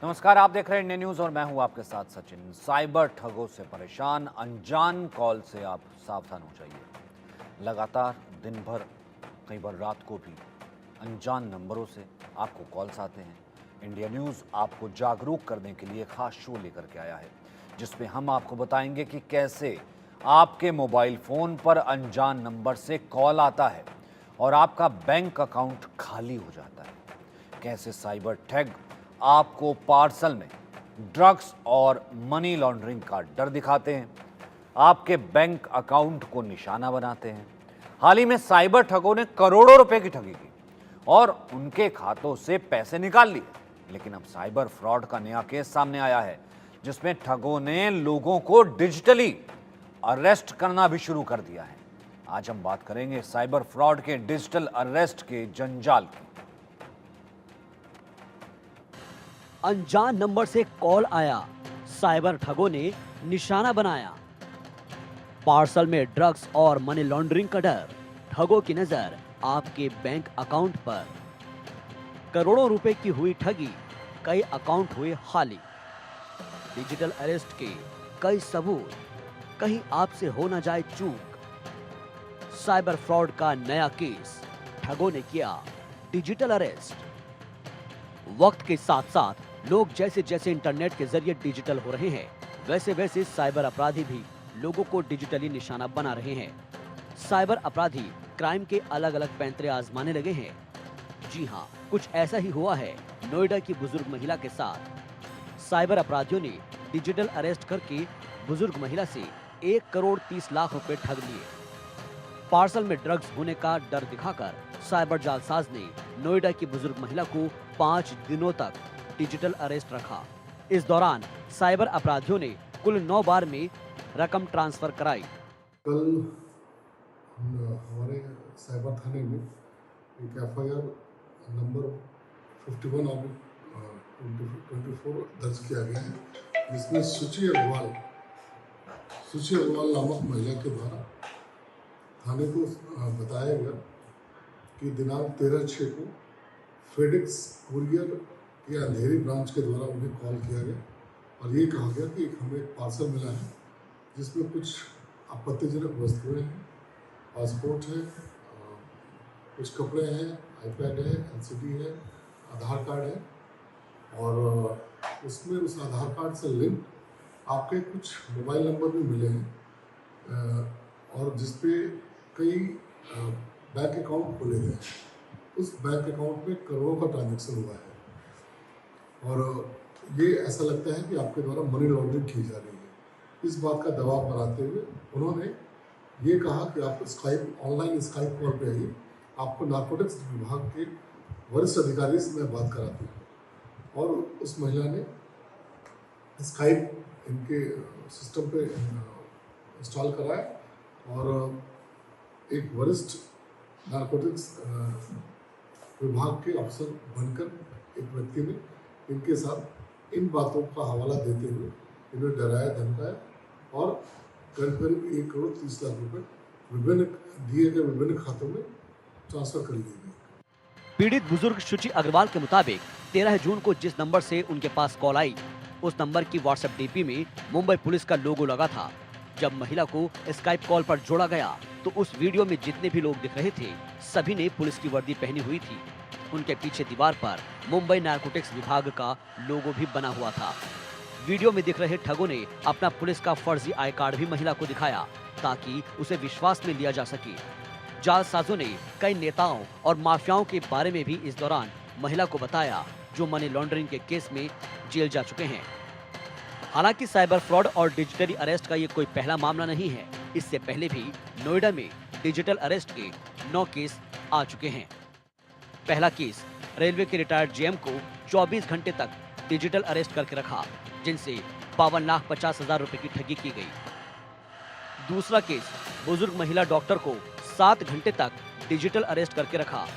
नमस्कार, आप देख रहे हैं इंडिया न्यूज और मैं हूं आपके साथ सचिन। साइबर ठगों से परेशान, अनजान कॉल से आप सावधान हो जाइए। लगातार दिन भर, कई बार रात को भी अनजान नंबरों से आपको कॉल्स आते हैं। इंडिया न्यूज आपको जागरूक करने के लिए खास शो लेकर के आया है, जिसमें हम आपको बताएंगे कि कैसे आपके मोबाइल फोन पर अनजान नंबर से कॉल आता है और आपका बैंक अकाउंट खाली हो जाता है। कैसे साइबर ठग आपको पार्सल में ड्रग्स और मनी लॉन्ड्रिंग का डर दिखाते हैं, आपके बैंक अकाउंट को निशाना बनाते हैं। हाल ही में साइबर ठगों ने करोड़ों रुपए की ठगी की और उनके खातों से पैसे निकाल लिए। लेकिन अब साइबर फ्रॉड का नया केस सामने आया है, जिसमें ठगों ने लोगों को डिजिटली अरेस्ट करना भी शुरू कर दिया है। आज हम बात करेंगे साइबर फ्रॉड के डिजिटल अरेस्ट के जंजाल की। अनजान नंबर से कॉल आया, साइबर ठगों ने निशाना बनाया। पार्सल में ड्रग्स और मनी लॉन्ड्रिंग का डर, ठगों की नजर आपके बैंक अकाउंट पर। करोड़ों रुपए की हुई ठगी, कई अकाउंट हुए खाली। डिजिटल अरेस्ट के कई सबूत, कहीं आपसे हो न जाए चूक। साइबर फ्रॉड का नया केस, ठगों ने किया डिजिटल अरेस्ट। वक्त के साथ साथ लोग जैसे जैसे इंटरनेट के जरिए डिजिटल हो रहे हैं, वैसे वैसे साइबर अपराधी भी लोगों को डिजिटली निशाना बना रहे हैं। साइबर अपराधी क्राइम के अलग अलग पैंतरे आजमाने लगे हैं। जी हाँ, कुछ ऐसा ही हुआ है नोएडा की बुजुर्ग महिला के साथ। साइबर अपराधियों ने डिजिटल अरेस्ट करके बुजुर्ग महिला से 1,30,00,000 रुपए ठग लिए। पार्सल में ड्रग्स होने का डर दिखाकर साइबर जालसाज ने नोएडा की बुजुर्ग महिला को 5 दिनों तक डिजिटल अरेस्ट रखा। इस दौरान साइबर अपराधियों ने कुल 9 बार में रकम ट्रांसफर कराई। कल हमारे साइबर थाने में एक एफआईआर नंबर 51/24 दर्ज किया गया है, जिसमें सुची अग्रवाल नामक महिला के द्वारा थाने को बताया गया कि दिनांक 13/6 को फेडेक्स कुरियर या अंधेरी ब्रांच के द्वारा उन्हें कॉल किया गया और ये कहा गया कि हमें एक पार्सल मिला है जिसमें कुछ आपत्तिजनक वस्तुएं हैं, पासपोर्ट है, कुछ कपड़े हैं, आईपैड है, एलसीडी है, आधार कार्ड है और उसमें उस आधार कार्ड से लिंक आपके कुछ मोबाइल नंबर भी मिले हैं और जिसपे कई बैंक अकाउंट खोले गए। उस बैंक अकाउंट में करोड़ों का ट्रांजैक्शन हुआ है और ये ऐसा लगता है कि आपके द्वारा मनी लॉन्ड्रिंग की जा रही है। इस बात का दबाव बनाते हुए उन्होंने ये कहा कि आप ऑनलाइन स्काइप कॉल पे आइए, आपको नारकोटिक्स विभाग के वरिष्ठ अधिकारी से मैं बात कराती हूँ। और उस महिला ने स्काइप इनके सिस्टम पे इंस्टॉल कराया और एक वरिष्ठ नारकोटिक्स विभाग के अफसर बनकर एक व्यक्ति ने इनके साथ इन बातों का हवाला देते हुए इन्हें डराया धमकाया और करीब 1,30,00,000 रुपए दिए गए विभिन्न खातों में ट्रांसफर कर लिए गए। पीड़ित बुजुर्ग शुचि अग्रवाल के मुताबिक 13 जून को जिस नंबर से उनके पास कॉल आई, उस नंबर की व्हाट्सएप डीपी में मुंबई पुलिस का लोगो लगा था। जब महिला को स्काइप कॉल पर जोड़ा गया तो उस वीडियो में जितने भी लोग दिख रहे थे, सभी ने पुलिस की वर्दी पहनी हुई थी। उनके पीछे दीवार पर मुंबई नारकोटिक्स विभाग का लोगो भी बना हुआ था। वीडियो में दिख रहे ठगों ने अपना पुलिस का फर्जी आई कार्ड भी महिला को दिखाया ताकि उसे विश्वास में लिया जा सके। जालसाजों ने कई नेताओं और माफियाओं के बारे में भी इस दौरान महिला को बताया, जो मनी लॉन्ड्रिंग के केस में जेल जा चुके हैं। हालांकि साइबर फ्रॉड और डिजिटली अरेस्ट का ये कोई पहला मामला नहीं है। इससे पहले भी नोएडा में डिजिटल अरेस्ट के 9 केस आ चुके हैं। पहला केस रेलवे के रिटायर्ड जेएम को 24 घंटे तक डिजिटल अरेस्ट करके रखा, जिनसे 52,50,000 रुपए की ठगी की गई। दूसरा केस बुजुर्ग महिला डॉक्टर को 7 घंटे तक डिजिटल अरेस्ट करके रखा,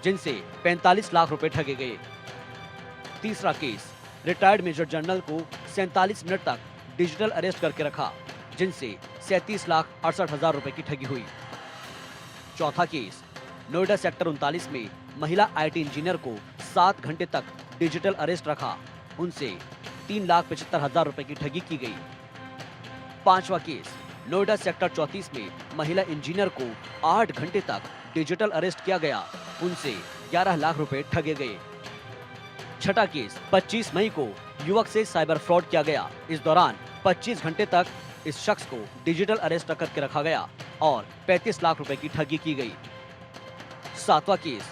जिनसे 45 लाख रुपए ठगे गए। तीसरा केस रिटायर्ड मेजर जनरल को 47 मिनट तक डिजिटल अरेस्ट करके रखा, जिनसे 37,68,000 रुपए की ठगी हुई। चौथा केस नोएडा सेक्टर 39 में महिला आईटी इंजीनियर को 7 घंटे तक डिजिटल अरेस्ट रखा, उनसे 3,75,000 रुपए की ठगी की गई। पांचवा केस, नोएडा सेक्टर 34 में महिला इंजीनियर को 8 घंटे तक डिजिटल अरेस्ट किया गया, उनसे 11 लाख रुपए ठगे गए। छठा केस, 25 मई को युवक से साइबर फ्रॉड किया गया। इस दौरान 25 घंटे तक इस शख्स को डिजिटल अरेस्ट करके रखा गया और 35 लाख रुपए की ठगी की गई। सातवां केस,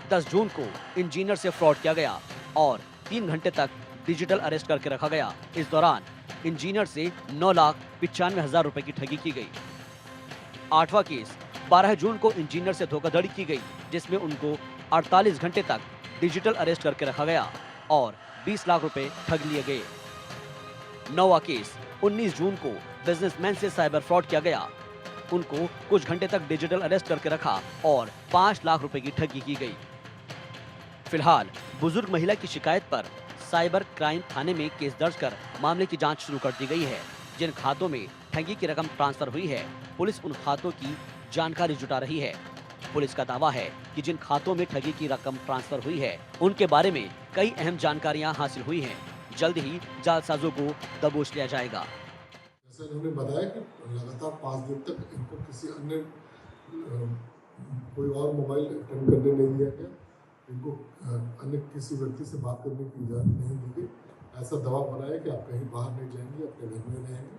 10 जून को इंजीनियर से फ्रॉड किया गया और 3 घंटे तक डिजिटल अरेस्ट करके रखा गया। इस दौरान इंजीनियर से 9,95,000 रुपए की ठगी की गई। आठवां केस, 12 जून को इंजीनियर से धोखाधड़ी की गई, जिसमें उनको 48 घंटे तक डिजिटल अरेस्ट करके रखा गया और 20 लाख रुपए ठग लिए गए। नौवां केस, 19 जून को बिजनेसमैन से साइबर फ्रॉड किया गया, उनको कुछ घंटे तक डिजिटल अरेस्ट करके रखा और 5 लाख रुपए की ठगी की गई। फिलहाल बुजुर्ग महिला की शिकायत पर साइबर क्राइम थाने में केस दर्ज कर मामले की जांच शुरू कर दी गई है। जिन खातों में ठगी की रकम ट्रांसफर हुई है, पुलिस उन खातों की जानकारी जुटा रही है। पुलिस का दावा है कि जिन खातों में ठगी की रकम ट्रांसफर हुई है, उनके बारे में कई अहम जानकारियां हासिल हुई हैं। जल्द ही जालसाजों को दबोच लिया जाएगा। जैसे इन्होंने बताया कि लगातार 5 दिन तक इनको किसी अन्य कोई और मोबाइल अटेंड करने नहीं दिया गया, इनको अन्य किसी व्यक्ति से बात करने की इजाज़त नहीं दी गई। ऐसा दबाव बनाया कि आप कहीं बाहर नहीं जाएंगे, अपने घर में रहेंगे,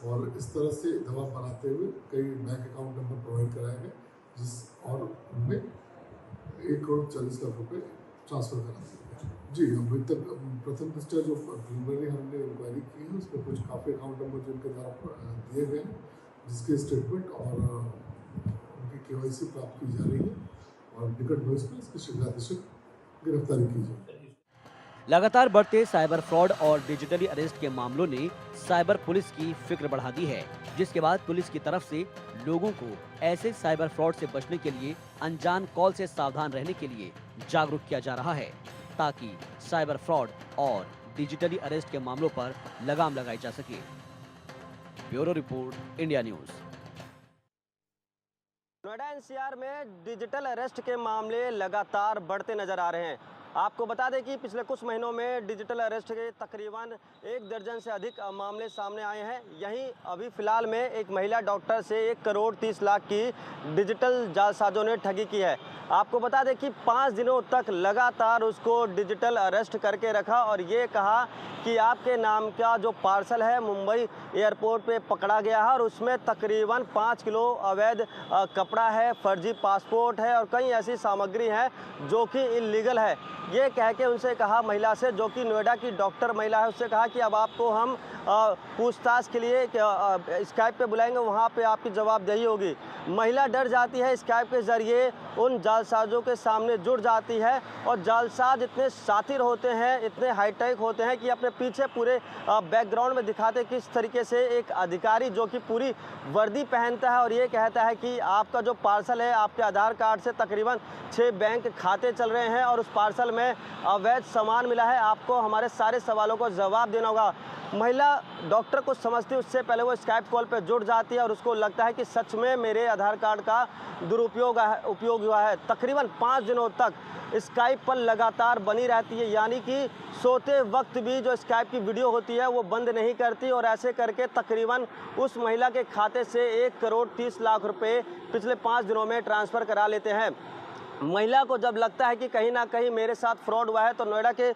और इस तरह से दबाव बनाते हुए कई बैंक अकाउंट नंबर प्रोवाइड कराए गए, और उनमें 1,40,00,000 रुपये ट्रांसफ़र करा दिए गए। जी, अभी तक प्रथम दृष्टया जो प्रिलिमिनरी हमने इंक्वायरी की है, उसमें कुछ काफ़ी अकाउंट नंबर जिनके द्वारा दिए गए हैं, जिसके स्टेटमेंट और उनकी KYC प्राप्त की जा रही है और निकट भविष्य में इसकी शीघ्रातिशीघ्र गिरफ्तारी की जाएगी। लगातार बढ़ते साइबर फ्रॉड और डिजिटली अरेस्ट के मामलों ने साइबर पुलिस की फिक्र बढ़ा दी है, जिसके बाद पुलिस की तरफ से लोगों को ऐसे साइबर फ्रॉड से बचने के लिए अनजान कॉल से सावधान रहने के लिए जागरूक किया जा रहा है, ताकि साइबर फ्रॉड और डिजिटली अरेस्ट के मामलों पर लगाम लगाई जा सके। Bureau report, India news. Noida NCR में डिजिटल अरेस्ट के मामले लगातार बढ़ते नजर आ रहे हैं। आपको बता दें कि पिछले कुछ महीनों में डिजिटल अरेस्ट के तकरीबन 1 दर्जन से अधिक मामले सामने आए हैं। यहीं अभी फिलहाल में एक महिला डॉक्टर से 1,30,00,000 की डिजिटल जालसाजों ने ठगी की है। आपको बता दें कि 5 दिनों तक लगातार उसको डिजिटल अरेस्ट करके रखा और ये कहा कि आपके नाम का जो पार्सल है मुंबई एयरपोर्ट पे पकड़ा गया है और उसमें तकरीबन 5 किलो अवैध कपड़ा है, फर्जी पासपोर्ट है और कई ऐसी सामग्री है जो कि इलीगल है। ये कह के उनसे कहा, महिला से, जो कि नोएडा की डॉक्टर महिला है, उससे कहा कि अब आपको हम पूछताछ के लिए स्काइप पे बुलाएंगे, वहाँ पे आपकी जवाबदेही होगी। महिला डर जाती है, स्काइप के ज़रिए उन जालसाजों के सामने जुड़ जाती है और जालसाज इतने शातिर होते हैं, इतने हाईटेक होते हैं कि अपने पीछे पूरे बैकग्राउंड में दिखाते किस तरीके से एक अधिकारी जो कि पूरी वर्दी पहनता है और ये कहता है कि आपका जो पार्सल है, आपके आधार कार्ड से तकरीबन 6 बैंक खाते चल रहे हैं और उस पार्सल में अवैध सामान मिला है, आपको हमारे सारे सवालों को जवाब देना होगा। महिला डॉक्टर को समझती है, उससे पहले वो स्काइप कॉल पर जुड़ जाती है और उसको लगता है कि सच में मेरे आधार कार्ड का उपयोग हुआ है। तकरीबन 5 दिनों तक स्काइप पर लगातार बनी रहती है, यानी कि सोते वक्त भी जो स्काइप की वीडियो होती है वो बंद नहीं करती और ऐसे करके तकरीबन उस महिला के खाते से 1,30,00,000 रुपये पिछले 5 दिनों में ट्रांसफ़र करा लेते हैं। महिला को जब लगता है कि कहीं ना कहीं मेरे साथ फ्रॉड हुआ है तो नोएडा के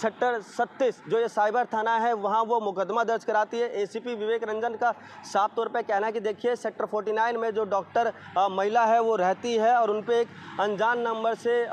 सेक्टर 36 जो ये साइबर थाना है वहाँ वो मुकदमा दर्ज कराती है। ACP विवेक रंजन का साफ तौर पे कहना है कि देखिए सेक्टर 49 में जो डॉक्टर महिला है वो रहती है और उन पे एक अनजान नंबर से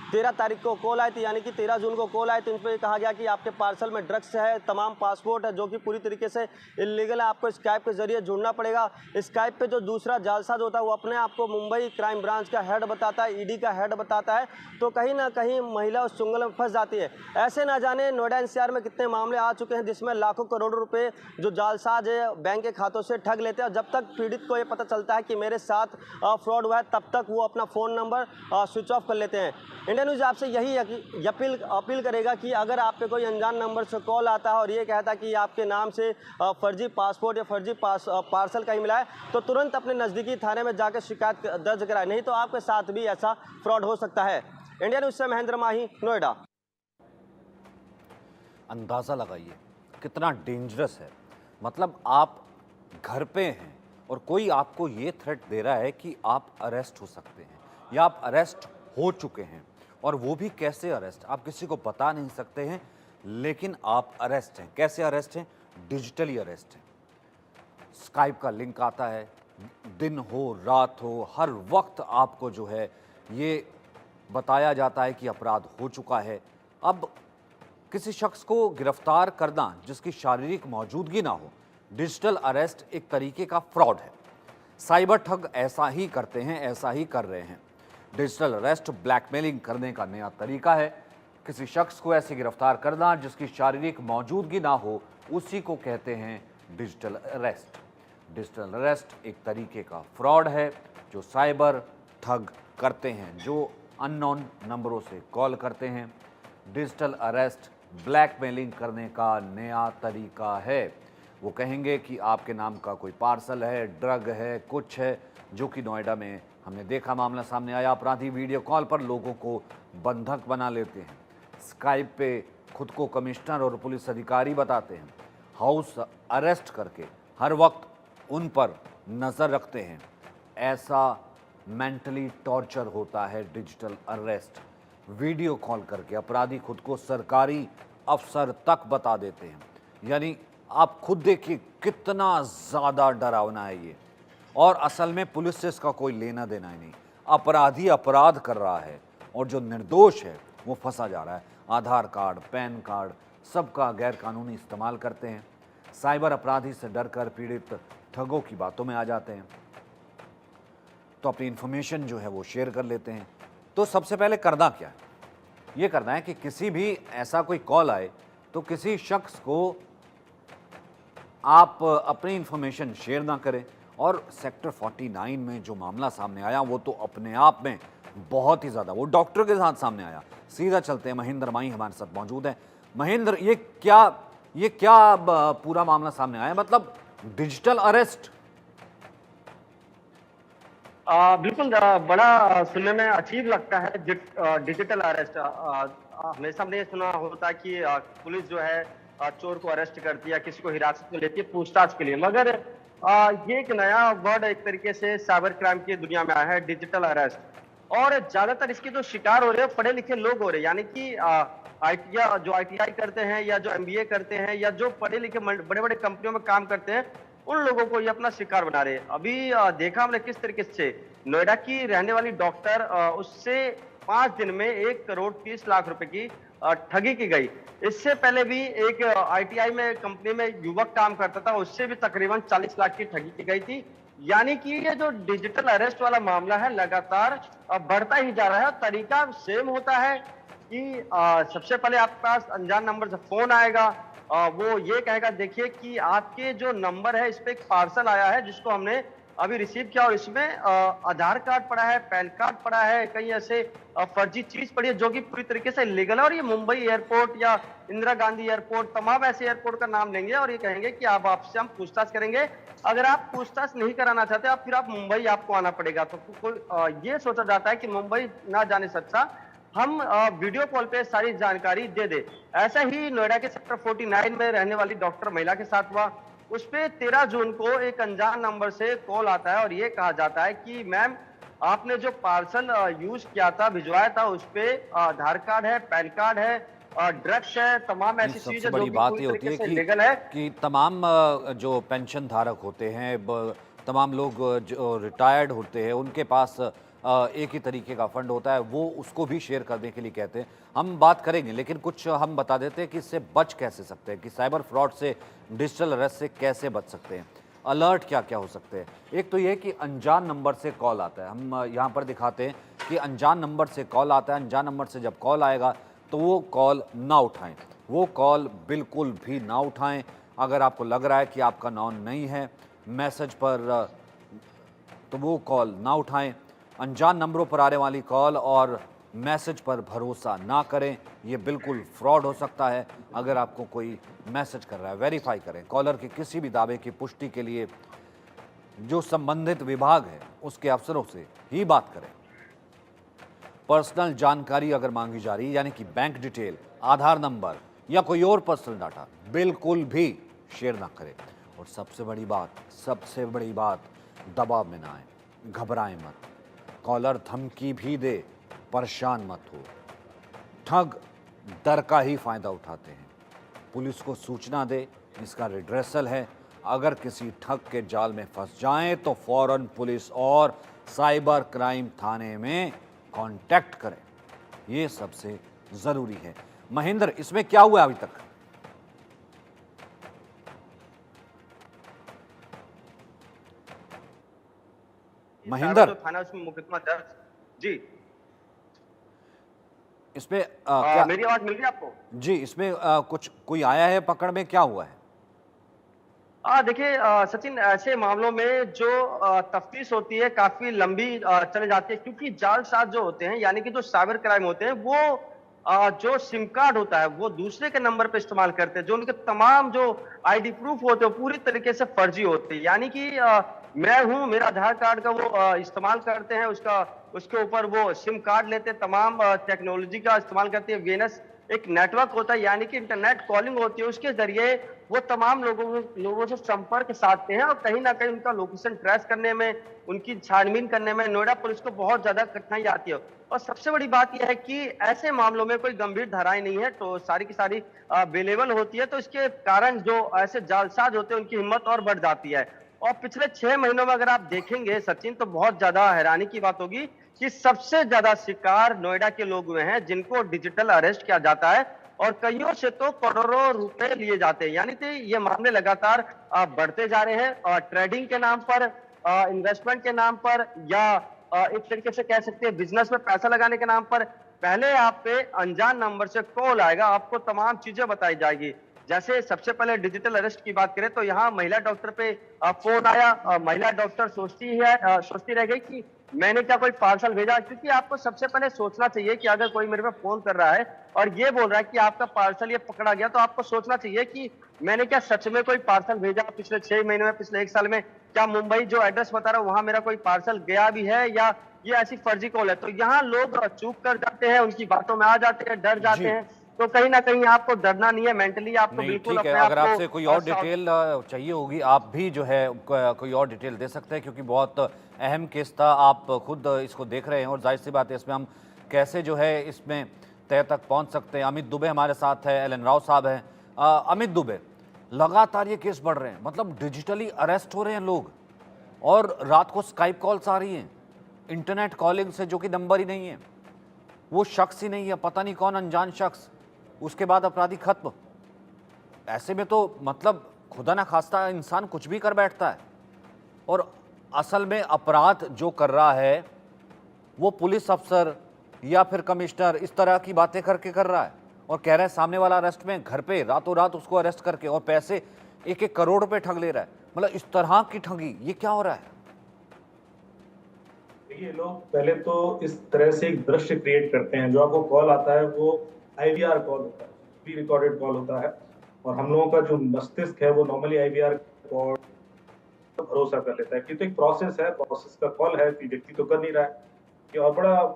13 तारीख को कॉल आई थी, यानी कि 13 जून को कॉल आई थी। उन पर कहा गया कि आपके पार्सल में ड्रग्स है, तमाम पासपोर्ट है जो कि पूरी तरीके से इलीगल है, आपको स्काइप के जरिए जुड़ना पड़ेगा। स्काइप पे जो दूसरा जालसाज होता है वो अपने आप को मुंबई क्राइम ब्रांच का हेड बताता है, ED का हेड बताता है, तो कहीं ना कहीं महिला उस चुंगल में फंस जाती है। ऐसे ना जाने नोएडा NCR में कितने मामले आ चुके हैं जिसमें लाखों करोड़ों रुपए जो जालसाज है बैंक के खातों से ठग लेते हैं। जब तक पीड़ित को ये पता चलता है कि मेरे साथ फ्रॉड हुआ है तब तक वो अपना फ़ोन नंबर स्विच ऑफ कर लेते हैं। इंडिया न्यूज़ आपसे यही अपील करेगा कि अगर आप पे कोई अनजान नंबर से कॉल आता है और ये कहता है कि आपके नाम से फर्जी पासपोर्ट या फर्जी पार्सल कहीं मिला है तो तुरंत अपने नज़दीकी थाने में जाकर शिकायत दर्ज कराएं, नहीं तो आपके साथ भी ऐसा फ्रॉड हो सकता है। इंडिया न्यूज़ से महेंद्र माही, नोएडा। अंदाज़ा लगाइए कितना डेंजरस है। मतलब आप घर पे हैं और कोई आपको ये थ्रेट दे रहा है कि आप अरेस्ट हो सकते हैं या आप अरेस्ट हो चुके हैं, और वो भी कैसे अरेस्ट, आप किसी को बता नहीं सकते हैं, लेकिन आप अरेस्ट हैं। कैसे अरेस्ट हैं? डिजिटली अरेस्ट हैं। स्काइप का लिंक आता है, दिन हो रात हो हर वक्त आपको जो है ये बताया जाता है कि अपराध हो चुका है। अब किसी शख्स को गिरफ्तार करना जिसकी शारीरिक मौजूदगी ना हो, डिजिटल अरेस्ट एक तरीके का फ्रॉड है। साइबर ठग ऐसा ही करते हैं, ऐसा ही कर रहे हैं। डिजिटल अरेस्ट ब्लैकमेलिंग करने का नया तरीका है। किसी शख्स को ऐसे गिरफ्तार करना जिसकी शारीरिक मौजूदगी ना हो, उसी को कहते हैं डिजिटल अरेस्ट। डिजिटल अरेस्ट एक तरीके का फ्रॉड है जो साइबर ठग करते हैं, जो अननोन नंबरों से कॉल करते हैं। डिजिटल अरेस्ट ब्लैकमेलिंग करने का नया तरीका है। वो कहेंगे कि आपके नाम का कोई पार्सल है, ड्रग है, कुछ है, जो कि नोएडा में हमने देखा मामला सामने आया। अपराधी वीडियो कॉल पर लोगों को बंधक बना लेते हैं, स्काइप पे खुद को कमिश्नर और पुलिस अधिकारी बताते हैं, हाउस अरेस्ट करके हर वक्त उन पर नज़र रखते हैं। ऐसा मेंटली टॉर्चर होता है डिजिटल अरेस्ट। वीडियो कॉल करके अपराधी खुद को सरकारी अफसर तक बता देते हैं। यानी आप खुद देखिए कितना ज़्यादा डरावना है ये। और असल में पुलिस से इसका कोई लेना देना ही नहीं। अपराधी अपराध कर रहा है और जो निर्दोष है वो फंसा जा रहा है। आधार कार्ड, पैन कार्ड सबका गैर कानूनी इस्तेमाल करते हैं। साइबर अपराधी से डरकर पीड़ित ठगों की बातों में आ जाते हैं, तो अपनी इन्फॉर्मेशन जो है वो शेयर कर लेते हैं। तो सबसे पहले करना क्या है? ये करना है कि किसी भी ऐसा कोई कॉल आए तो किसी शख्स को आप अपनी इन्फॉर्मेशन शेयर ना करें। और सेक्टर 49 में जो मामला सामने आया वो तो अपने आप में बहुत ही ज़्यादा, वो डॉक्टर के साथ सामने आया। सीधा चलते हैं, महेंद्र माई हमारे साथ मौजूद हैं। महेंद्र, ये क्या पूरा मामला सामने आया? मतलब डिजिटल अरेस्ट। बिल्कुल बड़ा सुनने में अजीब लगता है डिजिटल अरेस्ट। हमेशा हमने ये सुना होता है कि पुलिस जो है चोर को अरेस्ट करती है, किसी को हिरासत में लेती है पूछताछ के लिए, मगर ये एक नया वर्ड एक तरीके से साइबर क्राइम की दुनिया में आया है, डिजिटल अरेस्ट। और ज्यादातर इसके जो शिकार हो रहे हैं पढ़े लिखे लोग हो रहे हैं, यानी कि जो ITI करते हैं या जो MBA करते हैं या जो पढ़े लिखे बड़े बड़े कंपनियों में काम करते हैं, उन लोगों को ये अपना शिकार बना रहे हैं। अभी देखा हमने किस तरीके से नोएडा की रहने वाली डॉक्टर, उससे 5 दिन में 1,30,00,000 रुपए की ठगी की गई। इससे पहले भी एक ITI में कंपनी में युवक काम करता था, उससे भी तकरीबन 40 लाख की ठगी की गई थी। यानी कि ये जो डिजिटल अरेस्ट वाला मामला है लगातार बढ़ता ही जा रहा है। तरीका सेम होता है कि सबसे पहले आपके पास अनजान नंबर से फोन आएगा, वो ये कहेगा देखिए कि आपके जो नंबर है इस पे एक पार्सल आया है जिसको हमने अभी रिसीव किया, और इसमें आधार कार्ड पड़ा है, पैन कार्ड पड़ा है, कहीं ऐसे फर्जी चीज पड़ी है जो कि पूरी तरीके से इलीगल है। और ये मुंबई एयरपोर्ट या इंदिरा गांधी एयरपोर्ट, तमाम ऐसे एयरपोर्ट का नाम लेंगे और ये कहेंगे कि आप आपसे हम पूछताछ करेंगे। अगर आप पूछताछ नहीं कराना चाहते आप फिर आप मुंबई आपको आना पड़ेगा। तो कोई ये सोचा जाता है कि मुंबई ना जाने से अच्छा हम वीडियो कॉल पे सारी जानकारी दे दे। ऐसा ही नोएडा के सेक्टर 49 में रहने वाली डॉक्टर महिला के साथ हुआ। उस पे 13 जून को एक अनजान नंबर से कॉल आता है और ये कहा जाता है कि मैम आपने जो पार्सल यूज किया था, भिजवाया था, उस पे आधार कार्ड है, पैन कार्ड है, ड्रग्स है, तमाम ऐसी चीजें सबसे बड़ी बात ये होती है कि तमाम जो पेंशन धारक होते हैं, तमाम लोग जो रिटायर्ड होते हैं, उनके पास एक ही तरीके का फंड होता है, वो उसको भी शेयर करने के लिए कहते हैं। हम बात करेंगे, लेकिन कुछ हम बता देते हैं कि इससे बच कैसे सकते हैं, कि साइबर फ्रॉड से, डिजिटल अरेस्ट से कैसे बच सकते हैं। अलर्ट क्या क्या हो सकते हैं? एक तो ये कि अनजान नंबर से कॉल आता है। हम यहाँ पर दिखाते हैं कि अनजान नंबर से कॉल आता है। अनजान नंबर से जब कॉल आएगा तो वो कॉल ना उठाएं, वो कॉल बिल्कुल भी ना उठाएं। अगर आपको लग रहा है कि आपका नाम नहीं है मैसेज पर, तो वो कॉल ना उठाएं। अनजान नंबरों पर आने वाली कॉल और मैसेज पर भरोसा ना करें, ये बिल्कुल फ्रॉड हो सकता है। अगर आपको कोई मैसेज कर रहा है, वेरीफाई करें। कॉलर के किसी भी दावे की पुष्टि के लिए जो संबंधित विभाग है उसके अफसरों से ही बात करें। पर्सनल जानकारी अगर मांगी जा रही है, यानी कि बैंक डिटेल, आधार नंबर, या कोई और पर्सनल डाटा बिल्कुल भी शेयर ना करें। और सबसे बड़ी बात, दबाव में ना आए, घबराएं मत। कॉलर धमकी भी दे, परेशान मत हो। ठग डर का ही फायदा उठाते हैं। पुलिस को सूचना दे, इसका रिड्रेसल है। अगर किसी ठग के जाल में फंस जाएं तो फौरन पुलिस और साइबर क्राइम थाने में कांटेक्ट करें, ये सबसे जरूरी है। महेंद्र, इसमें क्या हुआ अभी तक? महेंद्र, जो थाना उसमें मुकदमा दर्ज। जी, इसमें क्या? मेरी आवाज मिल रही है आपको? जी, इसमें कुछ कोई आया है पकड़ में, क्या हुआ है? देखिए सचिन, ऐसे मामलों में जो तफ्तीश होती है काफी लंबी चली जाती है, क्योंकि जालसाज जो होते हैं, यानी कि जो साइबर क्राइम होते हैं, वो जो सिम कार्ड होता है वो दूसरे के नंबर पे इस्तेमाल करते हैं। जो उनके तमाम जो आईडी प्रूफ होते हैं वो पूरी तरीके से फर्जी होते हैं। यानी कि मैं हूं, मेरा आधार कार्ड का वो इस्तेमाल करते हैं, उसके ऊपर वो सिम कार्ड लेते हैं, तमाम टेक्नोलॉजी का इस्तेमाल करते हैं। वीएनएस एक नेटवर्क होता है, यानी कि इंटरनेट कॉलिंग होती है, उसके जरिए वो तमाम लोगों से संपर्क साधते हैं और कहीं ना कहीं उनका लोकेशन ट्रेस करने में, उनकी छानबीन करने में नोएडा पुलिस को बहुत ज्यादा कठिनाई आती है। और सबसे बड़ी बात यह है कि ऐसे मामलों में कोई गंभीर धाराएं नहीं है, तो सारी की सारी अवेलेबल होती है, तो इसके कारण जो ऐसे जालसाज होते हैं उनकी हिम्मत और बढ़ जाती है। और पिछले 6 महीनों में अगर आप देखेंगे सचिन, तो बहुत ज्यादा हैरानी की बात होगी कि सबसे ज्यादा शिकार नोएडा के लोग हुए हैं, जिनको डिजिटल अरेस्ट किया जाता है और कईयों से तो करोड़ों रुपए लिए जाते हैं। यानी कि ये मामले लगातार बढ़ते जा रहे हैं और ट्रेडिंग के नाम पर, इन्वेस्टमेंट के नाम पर, या एक तरीके से कह सकते हैं बिजनेस में पैसा लगाने के नाम पर। पहले आप पे अनजान नंबर से कॉल आएगा, आपको तमाम चीजें बताई जाएगी। जैसे सबसे पहले डिजिटल अरेस्ट की बात करें तो यहाँ महिला डॉक्टर पे फोन आया। महिला डॉक्टर सोचती रह गई कि मैंने क्या कोई पार्सल भेजा, क्योंकि आपको सबसे पहले सोचना चाहिए कि अगर कोई मेरे पे फोन कर रहा है और ये बोल रहा है कि आपका पार्सल ये पकड़ा गया, तो आपको सोचना चाहिए कि मैंने क्या सच में कोई पार्सल भेजा पिछले 6 महीने में, पिछले 1 साल में? क्या मुंबई जो एड्रेस बता रहा हूं वहां मेरा कोई पार्सल गया भी है, या ये ऐसी फर्जी कॉल है? तो यहाँ लोग चूक कर जाते हैं, उनकी बातों में आ जाते हैं, डर जाते जी। हैं। तो कहीं ना कहीं आपको डरना नहीं है, मेंटली आपको नहीं, बिल्कुल ठीक है। अपने आप अगर को आपसे कोई और डिटेल चाहिए होगी, आप भी जो है कोई और डिटेल दे सकते हैं, क्योंकि बहुत अहम केस था। आप खुद इसको देख रहे हैं और जाहिर सी बात है इसमें हम कैसे जो है इसमें तय तक पहुंच सकते हैं। अमित दुबे हमारे साथ है, एलन राव साहब हैं। अमित दुबे, लगातार ये केस बढ़ रहे हैं, मतलब डिजिटली अरेस्ट हो रहे हैं लोग, और रात को स्काइप कॉल्स आ रही हैं इंटरनेट कॉलिंग से, जो कि नंबर ही नहीं है, वो शख्स ही नहीं है, पता नहीं कौन अनजान शख्स, उसके बाद अपराधी खत्म। ऐसे में तो मतलब खुदा ना खास्ता इंसान कुछ भी कर बैठता है, और असल में अपराध जो कर रहा है वो पुलिस अफसर या फिर कमिश्नर इस तरह की बातें करके कर रहा है, और कह रहा है सामने वाला अरेस्ट में, घर पे रातों रात उसको अरेस्ट करके, और पैसे 1-1 करोड़ रुपए ठग ले रहा है। मतलब इस तरह की ठगी, ये क्या हो रहा है? देखिए, लोग पहले तो इस तरह से एक दृश्य क्रिएट करते हैं। जो आपको कॉल आता है वो आईवीआर कॉल होता है, प्री रिकॉर्डेड कॉल होता है, और हम लोगों का जो मस्तिष्क है वो नॉर्मली आईवीआर कॉल भरोसा कर लेता है कि तो एक प्रोसेस है, प्रोसेस का कॉल है कि व्यक्ति तो कर नहीं रहा है कि, और बड़ा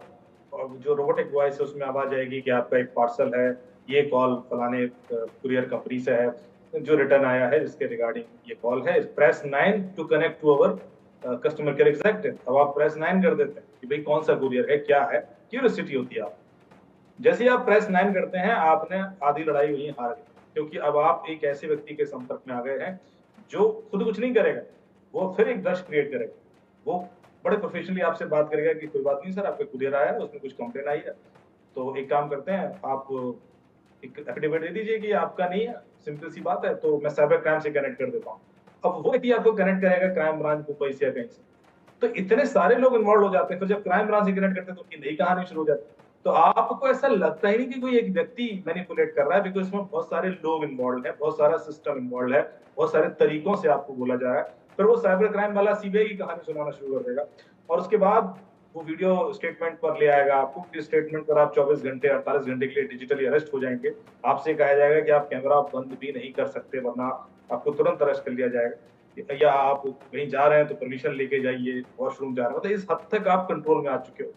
जो रोबोटिक वॉइस है उसमें आवाज आएगी कि आपका एक पार्सल है, ये कॉल फलाने कुरियर कंपनी से है, जो रिटर्न आया है जिसके रिगार्डिंग ये कॉल है, press 9 to connect to our customer care executive. अब आप प्रेस 9 कर देते हैं कि भाई कौन सा कुरियर है, क्या है, क्यूरियोसिटी होती है आप। जैसे ही आप प्रेस 9 करते हैं, आपने आधी लड़ाई वहीं हार गई, क्योंकि अब आप एक ऐसे व्यक्ति के संपर्क में आ गए हैं जो खुद कुछ नहीं करेगा, वो फिर एक दृश्य क्रिएट करेगा। वो बड़े प्रोफेशनली आपसे बात करेगा कि कोई बात नहीं सर, आपका कुरियर आया है, उसमें कुछ कंप्लेन आई है, तो एक काम करते हैं, आप एक एफिडेविट दे दीजिए कि आपका नहीं है, सिंपल सी बात है, तो मैं साइबर क्राइम से कनेक्ट कर देता हूँ। अब वो व्यक्ति आपको कनेक्ट करेगा क्राइम ब्रांच मुंबई से या कहीं से। तो इतने सारे लोग इन्वॉल्व हो जाते हैं, फिर जब क्राइम ब्रांच से कनेक्ट करते हैं तो उनकी नई कहानी शुरू हो जाती है। तो आपको ऐसा लगता ही नहीं कि कोई एक व्यक्ति मैनिपुलेट कर रहा है, बिकॉज इसमें बहुत सारे लोग इन्वॉल्व है, बहुत सारा सिस्टम इन्वॉल्व है, बहुत सारे तरीकों से आपको बोला जा रहा है। फिर वो साइबर क्राइम वाला सीबीआई की कहानी सुनाना शुरू कर देगा, और उसके बाद वो वीडियो स्टेटमेंट पर ले आएगा आपको, कि स्टेटमेंट पर आप 24 घंटे 48 घंटे के लिए डिजिटली अरेस्ट हो जाएंगे। आपसे कहा जाएगा कि आप कैमरा बंद भी नहीं कर सकते, वरना आपको तुरंत अरेस्ट कर लिया जाएगा, या आप कहीं जा रहे हैं तो परमिशन लेके जाइए, वॉशरूम जा रहे हैं, मतलब इस हद तक आप कंट्रोल में आ चुके हो।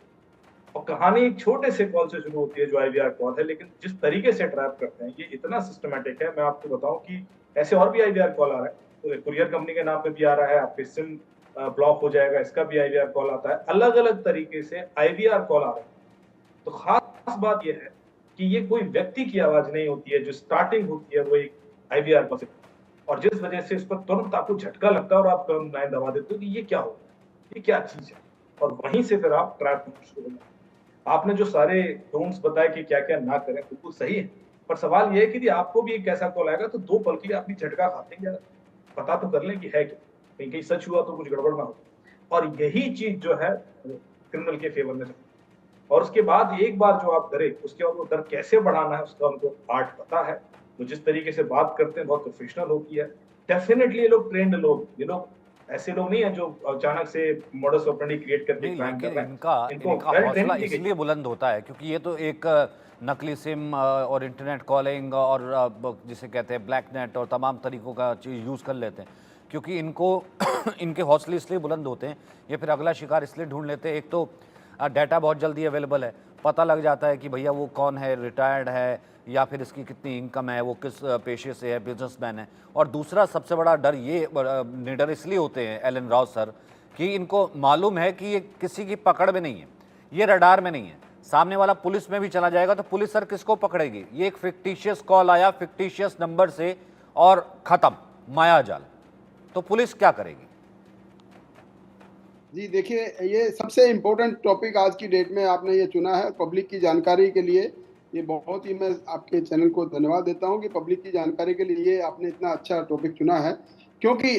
और कहानी एक छोटे से कॉल से शुरू होती है जो आईवीआर कॉल है, लेकिन जिस तरीके से ट्रैप करते हैं ये इतना सिस्टमेटिक है। मैं आपको बताऊं कि ऐसे और भी आईवीआर कॉल आ रहा है, तो कुरियर कंपनी के नाम पे भी आ रहा है, आपके सिम ब्लॉक हो जाएगा, इसका भी आईवीआर कॉल आता है। अलग अलग तरीके से आईवीआर कॉल आ रहे हैं। तो खास बात यह है कि ये कोई व्यक्ति की आवाज नहीं होती है, जो स्टार्टिंग होती है वो एक आईवीआर कॉल से, और जिस वजह से इस पर तुरंत आपको झटका लगता है और आप तुरंत लाइन दबा देते हो कि ये क्या हो रहा है, ये क्या चीज है, और वहीं से फिर आप ट्रैप होना शुरू हो जाते हैं। आपने जो सारे टोन्स बताए कि क्या क्या ना करें, बिल्कुल सही है, पर सवाल ये है कि यदि आपको भी एक ऐसा कॉल आएगा तो 2 पल के लिए आप भी झटका खाते हैं, पता तो कर लें कि है क्या, कहीं कहीं सच हुआ तो कुछ गड़बड़ ना हो। और यही चीज जो है क्रिमिनल के फेवर में, और उसके बाद एक बार जो आप डरे, उसके बाद वो डर कैसे बढ़ाना है उसका उनको आर्ट पता है। तो जिस तरीके से बात करते हैं बहुत प्रोफेशनल होती है। डेफिनेटली ये लोग ट्रेंड लोग, ये लोग ऐसे लोग नहीं है जो अचानक से मॉडस ऑपरेंडी क्रिएट करके नहीं, क्राइम कर लेकिन रहे हैं। इनका इनको इनका वेल हौसला ट्रेनिंग दी गई। इसलिए बुलंद होता है क्योंकि ये तो एक नकली सिम और इंटरनेट कॉलिंग और जिसे कहते हैं ब्लैक नेट और तमाम तरीकों का चीज़ यूज़ कर लेते हैं, क्योंकि इनको इनके हौसले इसलिए बुलंद होते हैं। ये फिर अगला शिकार इसलिए ढूंढ लेते हैं, एक तो डाटा बहुत जल्दी अवेलेबल है, पता लग जाता है कि भैया वो कौन है, रिटायर्ड है या फिर इसकी कितनी इनकम है, वो किस पेशे से है, बिजनेसमैन है। और दूसरा सबसे बड़ा डर ये निडर इसलिए होते हैं एलन राव सर कि इनको मालूम है कि ये किसी की पकड़ में नहीं है, ये रडार में नहीं है। सामने वाला पुलिस में भी चला जाएगा तो पुलिस सर किसको पकड़ेगी? ये एक फिक्टिशियस कॉल आया फिक्टिशियस नंबर से और खत्म, मायाजाल, तो पुलिस क्या करेगी? जी देखिए, ये सबसे इम्पोर्टेंट टॉपिक आज की डेट में आपने ये चुना है पब्लिक की जानकारी के लिए। ये बहुत ही, मैं आपके चैनल को धन्यवाद देता हूँ कि पब्लिक की जानकारी के लिए आपने इतना अच्छा टॉपिक चुना है, क्योंकि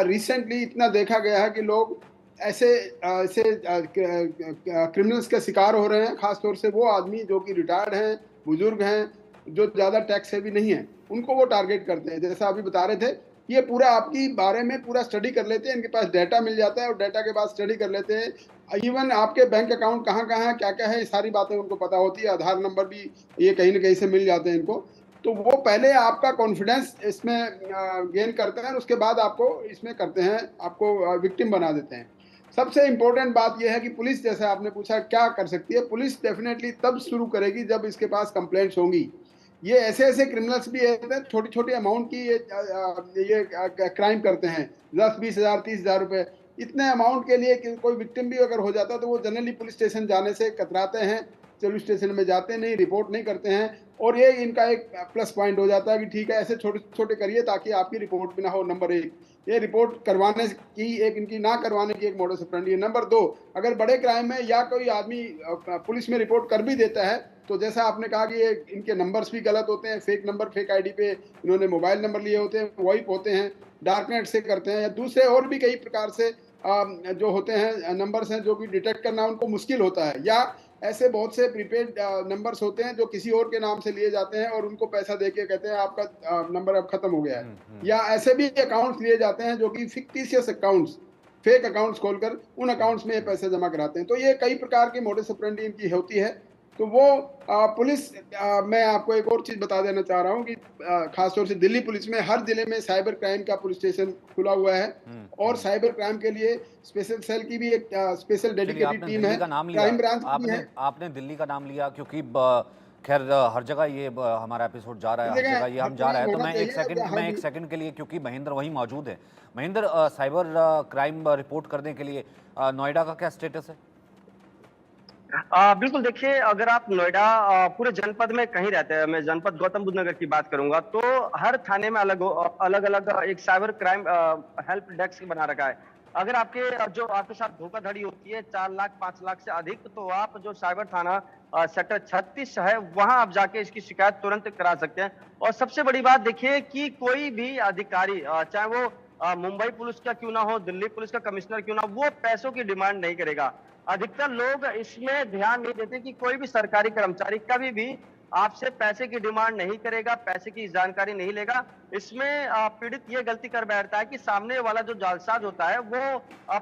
रिसेंटली इतना देखा गया है कि लोग ऐसे ऐसे क्रिमिनल्स का शिकार हो रहे हैं। खासतौर से वो आदमी जो कि रिटायर्ड हैं, बुजुर्ग हैं, जो ज़्यादा टैक्स हैवी नहीं है, उनको वो टारगेट करते हैं। जैसा अभी बता रहे थे, ये पूरा आपकी बारे में पूरा स्टडी कर लेते हैं, इनके पास डाटा मिल जाता है और डाटा के बाद स्टडी कर लेते हैं। इवन आपके बैंक अकाउंट कहाँ कहाँ है, क्या क्या है, ये सारी बातें उनको पता होती है। आधार नंबर भी ये कहीं ना कहीं से मिल जाते हैं इनको। तो वो पहले आपका कॉन्फिडेंस इसमें गेन करते हैं और उसके बाद आपको इसमें करते हैं, आपको विक्टिम बना देते हैं। सबसे इम्पोर्टेंट बात यह है कि पुलिस, जैसे आपने पूछा क्या कर सकती है, पुलिस डेफिनेटली तब शुरू करेगी जब इसके पास कंप्लेंट्स होंगी। ये ऐसे ऐसे क्रिमिनल्स भी हैं, छोटी छोटी अमाउंट की ये क्राइम करते हैं, 10-20 हज़ार 30 हज़ार रुपये। इतने अमाउंट के लिए कि कोई विक्टिम भी अगर हो जाता है तो वो जनरली पुलिस स्टेशन जाने से कतराते हैं, पुलिस स्टेशन में जाते नहीं, रिपोर्ट नहीं करते हैं। और ये इनका एक प्लस पॉइंट हो जाता है कि ठीक है, ऐसे छोटे छोटे करिए ताकि आपकी रिपोर्ट भी ना हो। नंबर 1, ये रिपोर्ट करवाने की एक इनकी ना करवाने की एक मॉडस ऑपरेंडी है। नंबर 2, अगर बड़े क्राइम में या कोई आदमी पुलिस में रिपोर्ट कर भी देता है तो जैसा आपने कहा कि ये इनके नंबर्स भी गलत होते हैं, फेक नंबर, फेक आईडी पे इन्होंने मोबाइल नंबर लिए होते हैं, वाइप होते हैं, डार्कनेट से करते हैं, या दूसरे और भी कई प्रकार से जो होते हैं नंबर्स हैं जो कि डिटेक्ट करना उनको मुश्किल होता है। या ऐसे बहुत से प्रीपेड नंबर्स होते हैं जो किसी और के नाम से लिए जाते हैं और उनको पैसा देके कहते हैं आपका नंबर अब खत्म हो गया है। या ऐसे भी अकाउंट्स लिए जाते हैं जो कि फिक्टिशियस अकाउंट्स, फेक अकाउंट्स खोलकर उन अकाउंट्स में पैसे जमा कराते हैं। तो ये कई प्रकार की मॉडस ऑपरेंडी इनकी होती है। तो वो पुलिस, मैं आपको एक और चीज़ बता देना चाह रहा हूँ कि खासतौर से दिल्ली पुलिस में हर जिले में साइबर क्राइम का पुलिस स्टेशन खुला हुआ है और साइबर क्राइम के लिए स्पेशल सेल की भी एक स्पेशल डेडिकेटेड टीम है, क्राइम ब्रांच की है। आपने दिल्ली का नाम लिया क्योंकि खैर हर जगह ये हमारा एपिसोड जा रहा है, हर जगह ये हम जा रहा है, तो मैं एक सेकंड के लिए, क्योंकि महेंद्र वहीं मौजूद है। महेंद्र, साइबर क्राइम रिपोर्ट करने के लिए नोएडा का क्या स्टेटस है? बिल्कुल, देखिए, अगर आप नोएडा पूरे जनपद में कहीं रहते हैं, मैं जनपद गौतम बुद्ध नगर की बात करूंगा, तो हर थाने में अलग अलग एक साइबर क्राइम हेल्प डेस्क बना रखा है। अगर जो आपके साथ धोखाधड़ी होती है 4 लाख 5 लाख से अधिक, तो आप जो साइबर थाना सेक्टर 36 है वहां आप जाके इसकी शिकायत तुरंत करा सकते हैं। और सबसे बड़ी बात देखिए कि कोई भी अधिकारी, चाहे वो मुंबई पुलिस का क्यों ना हो, दिल्ली पुलिस का कमिश्नर क्यों ना हो, वो पैसों की डिमांड नहीं करेगा। अधिकतर लोग इसमें ध्यान नहीं देते कि कोई भी सरकारी कर्मचारी कभी भी आपसे पैसे की डिमांड नहीं करेगा, पैसे की जानकारी नहीं लेगा। इसमें पीड़ित ये गलती कर बैठता है कि सामने वाला जो जालसाज होता है वो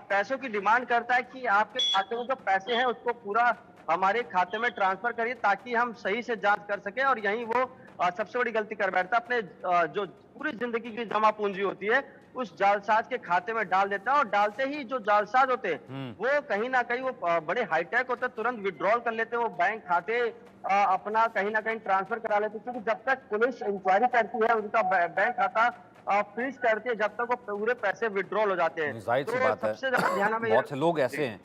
पैसों की डिमांड करता है कि आपके खाते में जो पैसे हैं उसको पूरा हमारे खाते में ट्रांसफर करिए ताकि हम सही से जांच कर सके। और यहीं वो सबसे बड़ी गलती कर बैठता है, अपने जो पूरी जिंदगी की जमा पूंजी होती है उस जालसाज के खाते में डाल देता है और डालते ही जो जालसाज होते हैं वो कहीं ना कहीं वो बड़े हाईटेक होते हैं, तुरंत विड्रॉल कर लेते हैं, वो बैंक खाते अपना कहीं ना कहीं ट्रांसफर करा लेते हैं, क्योंकि जब तक पुलिस इंक्वायरी करती है उनका बैंक खाता फ्रीज करती है, जब तक वो पूरे पैसे विड्रॉल हो जाते हैं। जाहिर सी बात है, सबसे ज्यादा ध्यान में बहुत से लोग ऐसे हैं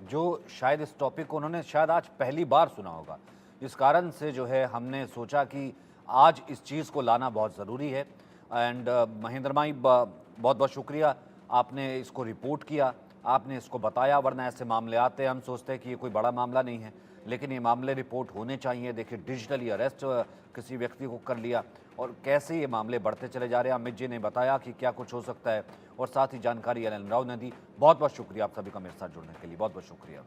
जो शायद इस टॉपिक को उन्होंने शायद आज पहली बार सुना होगा। इस कारण से जो है हमने सोचा कि आज इस चीज़ को लाना बहुत ज़रूरी है। एंड महेंद्र भाई बहुत बहुत शुक्रिया, आपने इसको रिपोर्ट किया, आपने इसको बताया, वरना ऐसे मामले आते हैं हम सोचते हैं कि ये कोई बड़ा मामला नहीं है, लेकिन ये मामले रिपोर्ट होने चाहिए। देखिए डिजिटली अरेस्ट किसी व्यक्ति को कर लिया और कैसे ये मामले बढ़ते चले जा रहे हैं। अमित जी ने बताया कि क्या कुछ हो सकता है और साथ ही जानकारी एल एन राव ने दी। बहुत बहुत शुक्रिया आप सभी का मेरे साथ जुड़ने के लिए, बहुत बहुत शुक्रिया।